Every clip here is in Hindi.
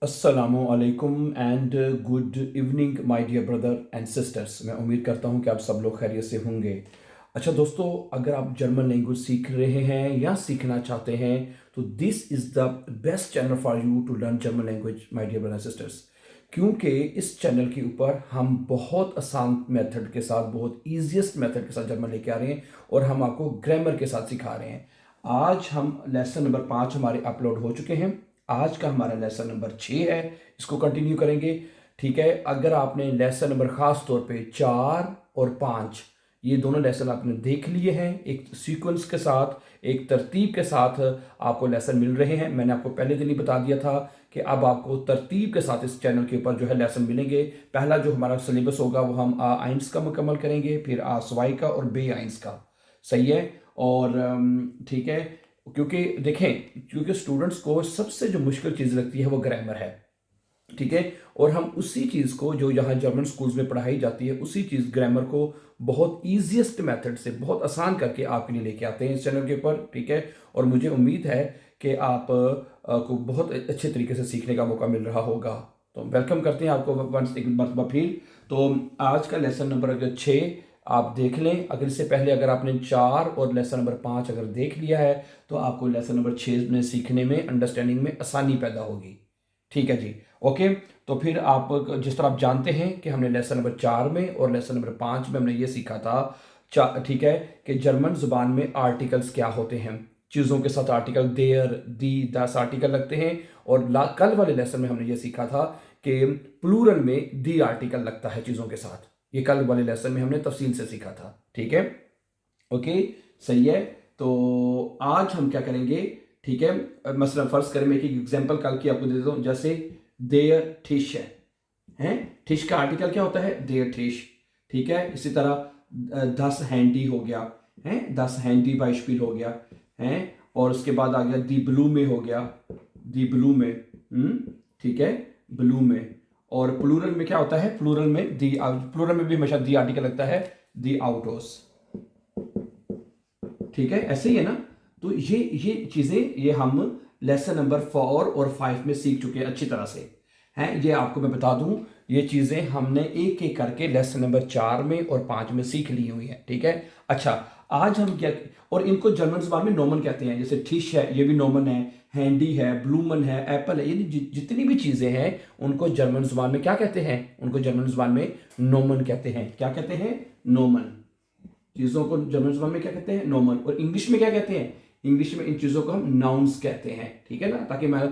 अस्सलामु अलैकुम and good evening my dear brother and sisters. मैं उम्मीद करता हूं कि आप सब लोग खैरियत से होंगे। अच्छा दोस्तों, अगर आप जर्मन लैंग्वेज सीख रहे हैं या सीखना चाहते हैं तो this is the best channel for you to learn German language my dear brother and sisters. क्योंकि इस चैनल के ऊपर हम बहुत आसान मेथड के साथ, बहुत ईजीएस्ट मेथड के साथ जर्मन लेके आ रहे हैं और हम आपको ग्रामर के साथ सिखा रहे हैं। आज हम लेसन नंबर 5 हमारे अपलोड हो चुके हैं। आज का हमारा लेसन नंबर 6 है, इसको कंटिन्यू करेंगे। ठीक है, अगर आपने लेसन नंबर ख़ास तौर पे 4 और 5 ये दोनों लेसन आपने देख लिए हैं, एक सीक्वेंस के साथ, एक तरतीब के साथ आपको लेसन मिल रहे हैं। मैंने आपको पहले दिन ही बता दिया था कि अब आपको तरतीब के साथ इस चैनल के ऊपर जो है लेसन मिलेंगे। पहला जो हमारा सिलेबस होगा वो हम आ आइंस का मुकम्मल करेंगे, फिर आ स्वाई का और बे आइंस का। सही है। और ठीक है, क्योंकि देखें, क्योंकि स्टूडेंट्स को सबसे जो मुश्किल चीज़ लगती है वो ग्रामर है। ठीक है, और हम उसी चीज़ को जो यहाँ जर्मन स्कूल्स में पढ़ाई जाती है, उसी चीज़ ग्रामर को बहुत ईजीएस्ट मेथड से बहुत आसान करके आपके लिए लेके आते हैं इस चैनल के ऊपर। ठीक है, और मुझे उम्मीद है कि आप को बहुत अच्छे तरीके से सीखने का मौका मिल रहा होगा। तो वेलकम करते हैं आपको वंस एक मरतबा फिर। तो आज का लेसन नंबर अगर 6 आप देख लें, अगर इससे पहले अगर आपने 4 और लेसन नंबर 5 अगर देख लिया है तो आपको लेसन नंबर 6 में सीखने में, अंडरस्टैंडिंग में आसानी पैदा होगी। ठीक है जी, ओके। तो फिर आप जिस तरह आप जानते हैं कि हमने लेसन नंबर 4 में और लेसन नंबर 5 में हमने ये सीखा था, ठीक है, कि जर्मन जुबान में आर्टिकल्स क्या होते हैं। चीज़ों के साथ आर्टिकल देयर, दी, दस आर्टिकल लगते हैं। और कल वाले लेसन में हमने ये सीखा था कि प्लूरल में दी आर्टिकल लगता है चीज़ों के साथ। ये कल वाले लेसन में हमने तफसील से सीखा था। ठीक है, ओके, सही है। तो आज हम क्या करेंगे, ठीक है, मसलन फर्ज करें, मैं एक एग्जांपल कल की आपको दे देता हूँ। जैसे देयर टिश है, टिश का आर्टिकल क्या होता है, देयर टिश। ठीक है, इसी तरह दस हैंडी हो गया है, दस हैंडी बाइशपिल हो गया है। और उसके बाद आ गया दी ब्लू में हो गया, दी ब्लू में। ठीक है, ब्लू में। और प्लूरल में क्या होता है, प्लूरल में दी, प्लूरल में भी हमेशा दी आर्टिकल लगता है, दी आउटोस। ठीक है, ऐसे ही है ना। तो ये चीज़ें ये हम लेसन नंबर 4 और 5 में सीख चुके हैं अच्छी तरह से हैं। ये आपको मैं बता दूं, ये चीज़ें हमने एक एक करके लेसन नंबर 4 में और 5 में सीख ली हुई हैं। ठीक है, अच्छा, आज हम क्या, और इनको जर्मन ज़बान में नोमन कहते हैं। जैसे टिश है, ये भी नोमन है, हैंडी है, ब्लूमन है, एप्पल है, ये जितनी भी चीज़ें हैं उनको जर्मन ज़बान में क्या कहते हैं, उनको जर्मन ज़बान में नोमन कहते हैं। क्या कहते हैं, नोमन। चीज़ों को जर्मन ज़बान में क्या कहते हैं, नॉर्मल। और इंग्लिश में क्या कहते हैं, इंग्लिश में इन चीज़ों को हम नाउन्स कहते हैं। ठीक है ना, ताकि मैं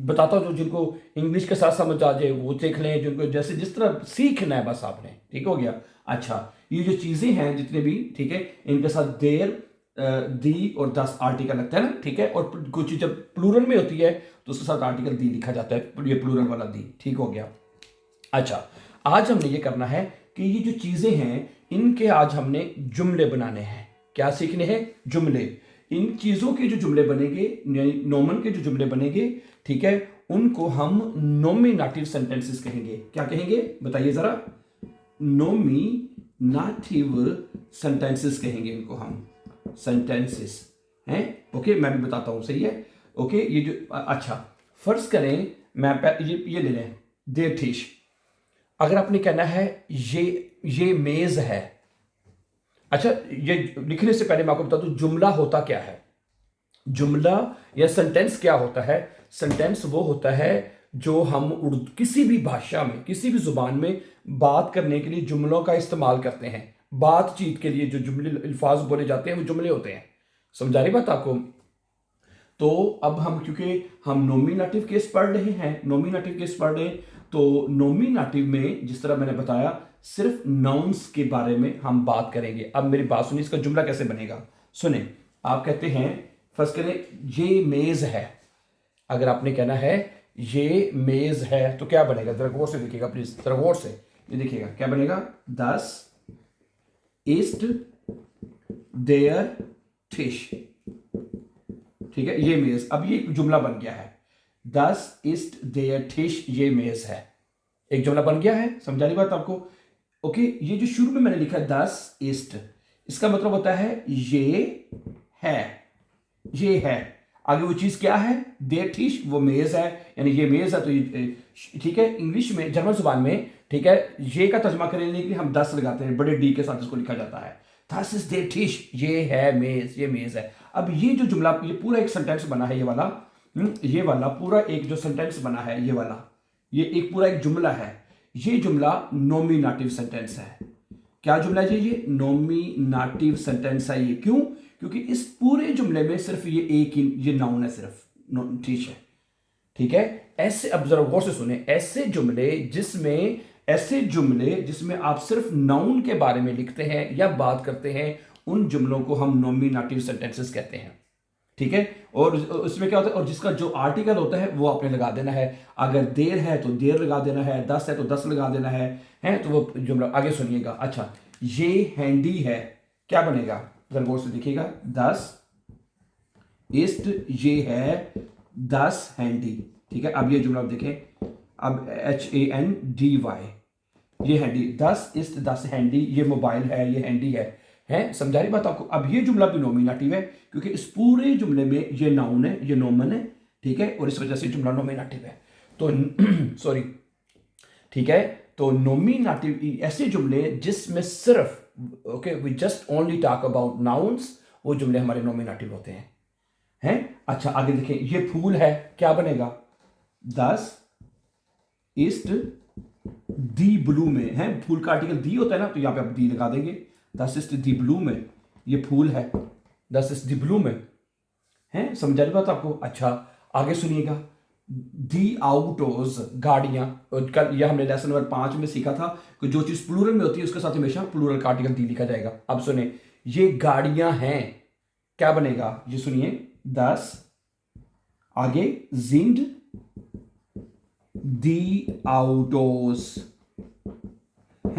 बताता हूँ जो जिनको इंग्लिश के साथ समझ आ जाए वो देख लें, जिनको जैसे जिस तरह सीखना है बस आपने। ठीक हो गया। अच्छा, ये जो चीज़ें हैं जितने भी, ठीक है, इनके साथ देर, दी और दस आर्टिकल लगता है ना। ठीक है, और कुछ जब प्लूरल में होती है तो उसके साथ आर्टिकल दी लिखा जाता है, ये प्लूरल वाला दी। ठीक हो गया। अच्छा, आज हमने ये करना है कि ये जो चीज़ें हैं इनके आज हमने जुमले बनाने हैं। क्या सीखने हैं, जुमले। इन चीज़ों के जो जुमले बनेंगे, नोमन के जो जुमले बनेंगे, ठीक है, उनको हम नोमिनेटिव सेंटेंसेस कहेंगे। क्या कहेंगे, बताइए ज़रा, नोमिनेटिव सेंटेंसेस कहेंगे इनको हम, सेंटेंसेस हैं। ओके, मैं भी बताता हूँ, सही है। ओके, ये जो अच्छा फर्ज करें, मैं ये ले लें, देर ठेश। अगर आपने कहना है ये मेज है। अच्छा, ये लिखने से पहले मैं आपको बता दूं जुमला होता क्या है। जुमला या सेंटेंस क्या होता है, सेंटेंस वो होता है जो हम उर्दू किसी भी भाषा में, किसी भी जुबान में बात करने के लिए जुमलों का इस्तेमाल करते हैं। बातचीत के लिए जो जुमले अल्फाज बोले जाते हैं वो जुमले होते हैं। समझा रही बात आपको। तो अब हम, क्योंकि हम नोमिनेटिव केस पढ़ रहे हैं, नोमिनेटिव केस पढ़ रहे हैं, तो नोमिनेटिव में जिस तरह मैंने बताया सिर्फ नाउन्स के बारे में हम बात करेंगे। अब मेरी बात सुनिए, इसका जुमला कैसे बनेगा, सुने। आप कहते हैं, फर्स्ट करें, ये मेज है। अगर आपने कहना है ये मेज है तो क्या बनेगा, जरा गौर से देखिएगा प्लीज, जरा गौर से ये देखिएगा क्या बनेगा, दस इस्ट देयर टिश। ठीक है, ये मेज। अब ये जुमला बन गया है, दस इस्ट देयर टिश, ये मेज है। एक जुमला बन गया है, समझा रही बात आपको। ओके, ये जो शुरू में मैंने लिखा है दस ईस्ट, इसका मतलब होता है ये है, ये है। आगे वो चीज़ क्या है, देर टिश, वो मेज़ है, यानी ये मेज़ है तो ये, ठीक है। इंग्लिश में, जर्मन जुबान में, ठीक है, ये का तर्जमा करने के लिए हम दस लगाते हैं, बड़े डी के साथ इसको लिखा जाता है, दस इज देर टिश, ये है मेज़, ये मेज़ है। अब ये जो जुमला, ये पूरा एक सेंटेंस बना है, ये वाला पूरा एक जो सेंटेंस बना है, ये वाला, ये एक पूरा एक जुमला है। ये जुमला नॉमिनेटिव सेंटेंस है। क्या जुमला है ये नॉमिनेटिव सेंटेंस है। ये क्यों? क्योंकि इस पूरे जुमले में सिर्फ ये एक ही, ये नाउन है सिर्फ, ठीक है, ठीक है। ऐसे, अब जरा गौर से सुने, ऐसे जुमले जिसमें आप सिर्फ नाउन के बारे में लिखते हैं या बात करते हैं, उन जुमलों को हम नॉमिनेटिव सेंटेंसेस कहते हैं, ठीक है। और उसमें क्या होता है, और जिसका जो आर्टिकल होता है वो आपने लगा देना है। अगर देर है तो देर लगा देना है, दस है तो दस लगा देना है तो वो जुमला। आगे सुनिएगा। अच्छा, ये हैंडी है, क्या बनेगा, जरा गौर से देखिएगा। 10 इस्ट, ये है 10 हैंडी, ठीक है। अब ये जुमला देखें, अब HANDY, ये हैंडी, 10 इस्ट 10 हैंडी, ये मोबाइल है, ये हैंडी है, समझा रही बात आपको। अब ये जुमला भी नॉमिनेटिव है क्योंकि इस पूरे जुमले में ये नाउन है, ये नोमन है, ठीक है, और इस वजह से जुमला नॉमिनेटिव है। तो सॉरी, ठीक है। तो नॉमिनेटिव ऐसे जुमले जिसमें सिर्फ, okay, we just only talk about nouns, वो जुमले हमारे नॉमिनेटिव होते हैं। अच्छा, आगे देखें, ये फूल है, क्या बनेगा, 10 ईस्ट दी ब्लू में है। फूल का आर्टिकल दी होता है ना, तो यहां पे आप दी लगा देंगे। 10 ईस्ट दी ब्लू में, ये फूल है, 10 ईस्ट दी ब्लू में है, समझा रही बात आपको। अच्छा, आगे सुनिएगा, दी आउटोज, गाड़ियां। कल यह हमने लेसन नंबर 5 में सीखा था कि जो चीज प्लूरल में होती है उसके साथ हमेशा प्लूरल का आर्टिकल दी लिखा जाएगा। अब सुने, ये गाड़ियां हैं, क्या बनेगा, ये सुनिए, 10 आगे जिंड दी आउटोज,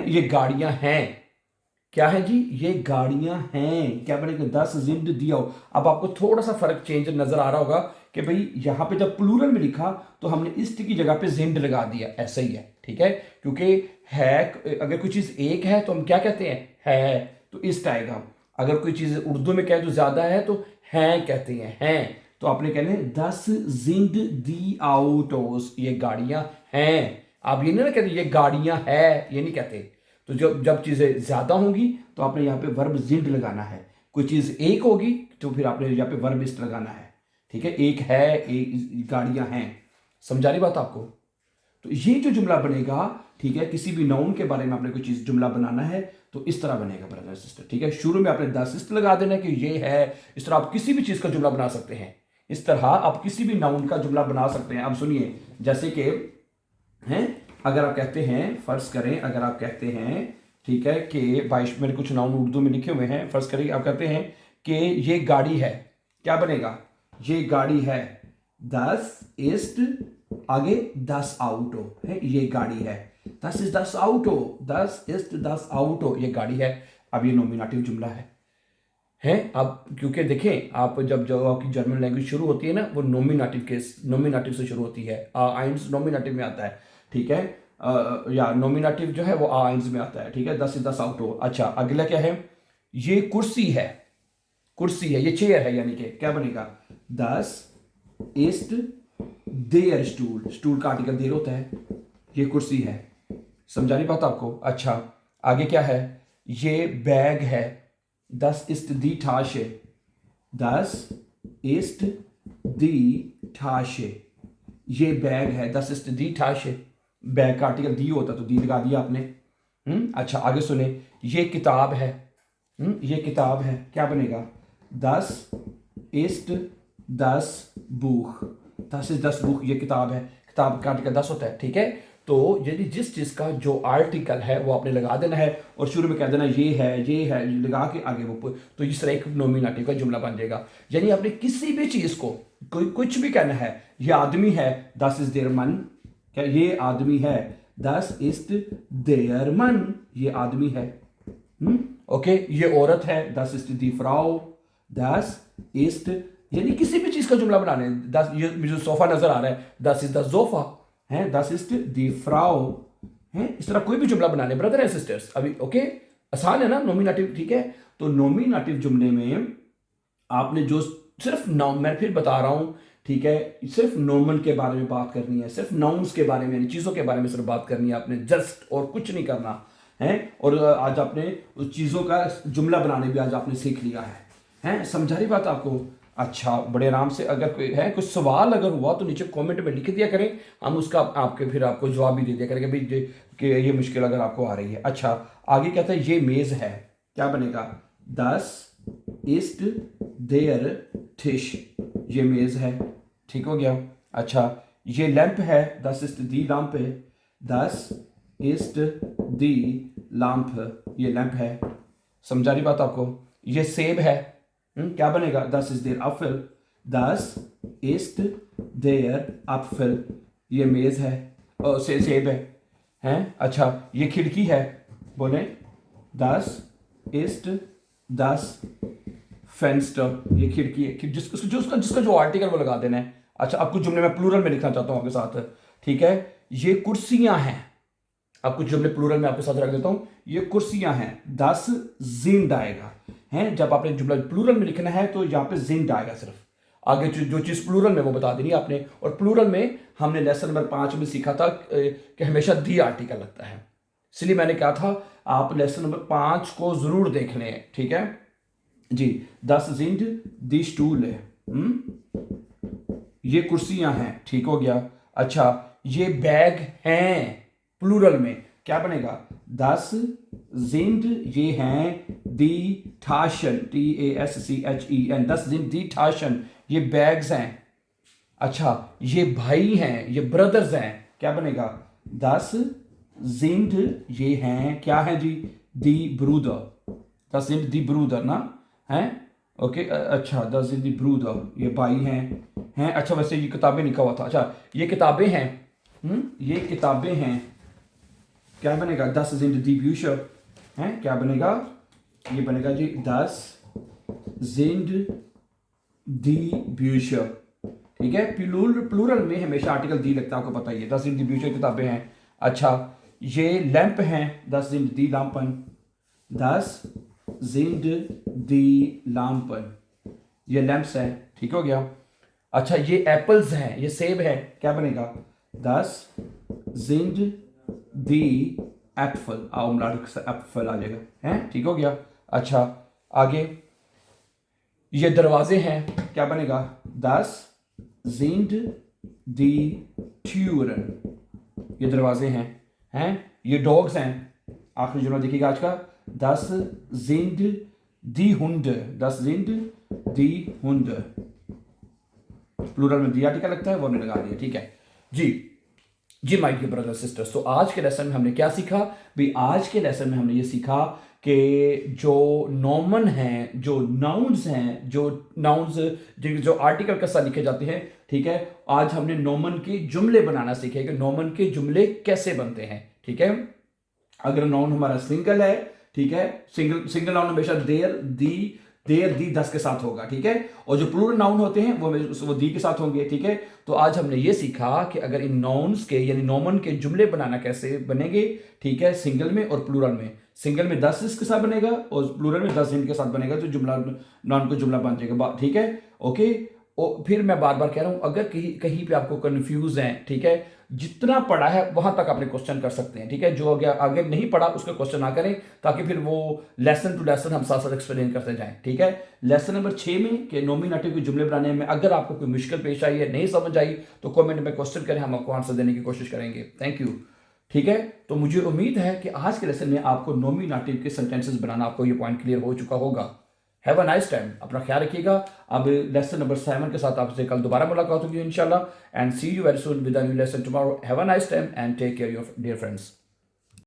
ये गाड़ियां हैं, क्या है जी, ये गाड़ियां हैं, क्या बनेगा, 10 जिंद दी आउट। अब आपको थोड़ा सा फर्क चेंज नजर आ रहा होगा कि भाई यहां पे जब प्लूरल में लिखा तो हमने इस्ट की जगह पे जिंद लगा दिया, ऐसा ही है, ठीक है। क्योंकि है, अगर कोई चीज एक है तो हम क्या कहते हैं, है, तो इस्ट आएगा। अगर कोई चीज उर्दू में कहे तो ज्यादा है तो है कहते हैं, तो आपने कहना है 10 जिंद दी आउटोस, ये गाड़ियां हैं। आप ये नहीं कहते ये गाड़ियां है, ये नहीं कहते। तो जब चीजें ज्यादा होंगी तो आपने यहाँ पे वर्ब जिंद लगाना है। कोई चीज एक होगी तो फिर आपने यहाँ पे वर्ब इस्ट लगाना है, ठीक है। एक है, एक गाड़ियां हैं, समझा रही बात आपको। तो ये जो जुमला बनेगा, ठीक है, किसी भी नाउन के बारे में आपने कोई चीज जुमला बनाना है तो इस तरह बनेगा ब्रदर सिस्टर, ठीक है। शुरू में आपने 10 इस्ट लगा देना कि ये है। इस तरह आप किसी भी चीज का जुमला बना सकते हैं, इस तरह आप किसी भी नाउन का जुमला बना सकते हैं। अब सुनिए, जैसे कि हैं, अगर आप कहते हैं, फर्ज करें, अगर आप कहते हैं, ठीक है, कि बाईश मेरे कुछ नाउन उर्दू में लिखे हुए हैं, फर्ज करें आप कहते हैं कि ये गाड़ी है, क्या बनेगा, ये गाड़ी है, 10 ईस्ट आगे 10 आउटो है, ये गाड़ी है, 10 इज 10 आउटो, 10 ईस्ट 10 आउटो, ये गाड़ी है। अब ये नॉमिनेटिव जुमला है। अब क्योंकि देखें, आप जब आपकी जर्मन लैंग्वेज शुरू होती है ना, वो नॉमिनेटिव से शुरू होती है। आइंस नॉमिनेटिव में आता है, ठीक है, या नॉमिनेटिव जो है वो आइंस में आता है, ठीक है। 10 से 10 आउट हो। अच्छा, अगला क्या है, ये कुर्सी है, ये चेयर है, यानी कि क्या बनेगा, 10 ईस्ट देयर स्टूल का आर्टिकल देर होता है, ये कुर्सी है, समझा रही बात आपको। अच्छा, आगे क्या है, ये बैग है, 10 ist die Tasche, 10 ist die Tasche, ये बैग है, 10 ist die Tasche, बैग का आर्टिकल दी होता तो दी लगा दिया आपने। अच्छा, आगे सुने, ये किताब है, ये किताब है, क्या बनेगा, 10 ist das Buch, 10 ist das Buch, ये किताब है, किताब का आर्टिकल 10 होता है, ठीक है। तो यदि जिस चीज का जो आर्टिकल है वो आपने लगा देना है और शुरू में कह देना ये है लगा के आगे वो, तो इस तरह एक नॉमिनेटिव का जुमला बन जाएगा। यानी आपने किसी भी चीज को कुछ भी कहना है, ये आदमी है, 10 इज देयर मन, क्या ये आदमी है, 10 इज देयर मन, ये आदमी है। ओके, ये औरत है, 10 इज दी फ्राउ, 10 इज, यानी किसी भी चीज का जुमला बनाने, 10, ये मुझे सोफा नजर आ रहा है, 10 इज द सोफा है, 10 ist die Frau है। इस तरह कोई भी जुमला बनाने ब्रदर एंड सिस्टर्स, अभी ओके, आसान है ना नॉमिनेटिव, ठीक है। तो नॉमिनेटिव जुमले में आपने जो सिर्फ नाउन, मैं फिर बता रहा हूँ, ठीक है, सिर्फ नॉर्मल के बारे में बात करनी है, सिर्फ नाउन्स के बारे में यानी चीज़ों के बारे में सिर्फ बात करनी है आपने, जस्ट, और कुछ नहीं करना है। और आज आपने उस चीज़ों का जुमला बनाने भी आज आपने सीख लिया है, समझा रही बात आपको? अच्छा, बड़े आराम से। अगर कोई है कुछ सवाल अगर हुआ तो नीचे कमेंट में लिख दिया करें, हम उसका आपके फिर आपको जवाब भी दे दिया करेंगे भाई कि ये मुश्किल अगर आपको आ रही है। अच्छा, आगे कहता है ये मेज़ है, क्या बनेगा? दस इस्ट देयर टिश, ये मेज़ है, ठीक हो गया। अच्छा, ये लैंप है, दस इस्ट दी लैंप है, दस इस्ट दी लैंप, ये लैंप है, समझा रही बात आपको? ये सेब है, क्या बनेगा? दस इज देयर एप्पल, दस इस्ट देयर एप्पल, ये मेज है, सेब है, अच्छा, ये खिड़की है, बोले दस इस्ट दस फेंस्टर, ये खिड़की है, जिसका जो आर्टिकल वो लगा देना है। अच्छा, अब कुछ जुमले मैं प्लूरल में लिखना चाहता हूँ आपके साथ, ठीक है। ये कुर्सियां हैं, अब कुछ जुमले प्लूरल में आपके साथ रख देता हूं। ये कुर्सियां हैं, 10 जिंद आएगा, हैं। जब आपने जुमला प्लूरल में लिखना है तो यहां पे जिंद आएगा सिर्फ, आगे जो चीज प्लूरल में वो बता देनी आपने। और प्लूरल में हमने लेसन नंबर 5 में सीखा था कि हमेशा दी आर्टिकल लगता है, इसलिए मैंने कहा था आप लेसन नंबर 5 को जरूर देख लें, ठीक है जी। 10 जिंद दी स्टूल है, ये कुर्सियां हैं, ठीक हो गया। अच्छा, ये बैग हैं, प्लूरल में क्या बनेगा? 10 जिंद ये हैं दी ठाशन, TASCHEN, 10 जिंद दी ठाशन, ये बैग्स हैं। अच्छा, ये भाई हैं, ये ब्रदर्स हैं, क्या बनेगा? 10 जिंद ये हैं, क्या है जी? दी ब्रूदर, 10 जिंद दी ब्रूदर ना, हैं, ओके। अच्छा, 10 जिंद दी ब्रूदर, ये भाई हैं। अच्छा, वैसे ये किताबें लिखा हुआ था। अच्छा, ये किताबें हैं, ये किताबें हैं, क्या बनेगा? 10 जिंद दी ब्यूशर, हैं, क्या बनेगा? ये बनेगा जी 10 जिंद दी ब्यूशर, ठीक है। प्लूरल में हमेशा आर्टिकल दी लगता है, आपको पता ही है। 10 जिंद दी ब्यूशर किताबें हैं। अच्छा, ये लैंप हैं, 10 जिंद दी लामपन, 10 जिंद दी लामपन, ये लैंप्स हैं, ठीक हो गया। अच्छा, ये एप्पल्स हैं, ये सेब है, क्या बनेगा? 10 जिंद दी एप्पल, एप्पल आ जाएगा, हैं, ठीक हो गया। अच्छा, आगे ये दरवाजे हैं, क्या बनेगा? 10 जिंद दी ट्यूरन, ये दरवाजे हैं। ये डॉग्स हैं, आखिरी जुमला देखिएगा आज का, 10 जिंद दी हुंड, 10 जिंद दी हुंड, प्लूरल में दी आर्टिकल लगता है, वो हमने लगा दिया, ठीक है जी माय डियर ब्रदर सिस्टर्स। तो आज के लेसन में हमने क्या सीखा भी? आज के लेसन में हमने ये सीखा कि जो नॉमन हैं, जो नाउन्स हैं, जो नाउन्स जो आर्टिकल के साथ लिखे जाते हैं, ठीक है। आज हमने नॉमन के जुमले बनाना सीखे कि नॉमन के जुमले कैसे बनते हैं, ठीक है। अगर नाउन हमारा सिंगल है, ठीक है, सिंगल नाउन हमेशा देर दी 10 के साथ होगा, ठीक है। और जो प्लूरल नाउन होते हैं वो दी के साथ होंगे, ठीक है। तो आज हमने ये सीखा कि अगर इन नाउन्स के यानी नॉमन के जुमले बनाना कैसे बनेंगे, ठीक है, सिंगल में और प्लूरल में। सिंगल में 10 इसके साथ बनेगा और प्लूरल में 10 इनके साथ बनेगा, तो जुमला नाउन को जुमला बन जाएगा, ठीक है, ओके। और फिर मैं बार बार कह रहा हूं, अगर कहीं पे आपको कंफ्यूज है, ठीक है, जितना पढ़ा है वहां तक आपने क्वेश्चन कर सकते हैं, ठीक है। जो आगे नहीं पढ़ा उसका क्वेश्चन ना करें, ताकि फिर वो लेसन टू लेसन हम साथ साथ एक्सप्लेन करते जाएं, ठीक है। लेसन नंबर 6 में कि नॉमिनेटिव के जुमले बनाने में अगर आपको कोई मुश्किल पेश आई है, नहीं समझ आई, तो कमेंट में क्वेश्चन करें, हम आपको आंसर देने की कोशिश करेंगे। थैंक यू, ठीक है। तो मुझे उम्मीद है कि आज के लेसन में आपको नॉमिनेटिव के सेंटेंसेस बनाना, आपको ये पॉइंट क्लियर हो चुका होगा। हैव अ नाइस टाइम, अपना ख्याल रखिएगा। अब लेसन नंबर 7 के साथ आपसे कल दोबारा मुलाकात होगी इंशाल्लाह, and see you very soon with a new lesson tomorrow. Have a nice time and take care your dear friends.